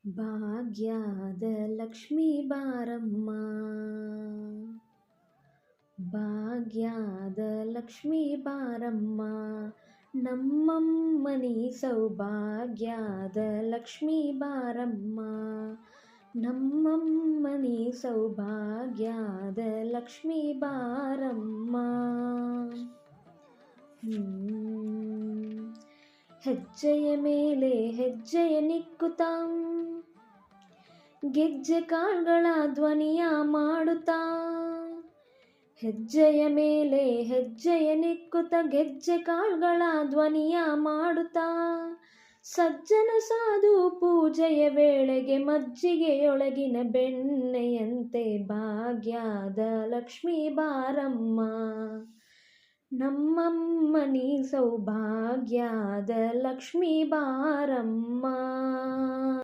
ಭಾಗ್ಯದ ಲಕ್ಷ್ಮೀ ಬಾರಮ್ಮ, ಭಾಗ್ಯದ ಲಕ್ಷ್ಮೀ ಬಾರಮ್ಮ, ನಮ್ಮಮ್ಮನಿ ಸೌಭಾಗ್ಯದ ಲಕ್ಷ್ಮೀ ಬಾರಮ್ಮ, ನಮ್ಮಮ್ಮನಿ ಸೌಭಾಗ್ಯದ ಲಕ್ಷ್ಮೀ ಬಾರಮ್ಮ. ಹೆಜ್ಜೆಯ ಮೇಲೆ ಹೆಜ್ಜೆಯ ನಿಕ್ಕುತ್ತಾ, ಗೆಜ್ಜೆ ಕಾಲ್ಗಳ ಧ್ವನಿಯ ಮಾಡುತ್ತಾ, ಹೆಜ್ಜೆಯ ಮೇಲೆ ಹೆಜ್ಜೆಯ ನಿಕ್ಕುತ್ತ ಗೆಜ್ಜೆ ಕಾಲ್ಗಳ ಧ್ವನಿಯ ಮಾಡುತ್ತಾ, ಸಜ್ಜನ ಸಾಧು ಪೂಜೆಯ ವೇಳೆಗೆ ಮಜ್ಜಿಗೆಯೊಳಗಿನ ಬೆಣ್ಣೆಯಂತೆ ಭಾಗ್ಯದ ಲಕ್ಷ್ಮೀ ಬಾರಮ್ಮ, ನಮ್ಮಮ್ಮನಿ ಸೌಭಾಗ್ಯದ ಲಕ್ಷ್ಮೀ ಬಾರಮ್ಮ.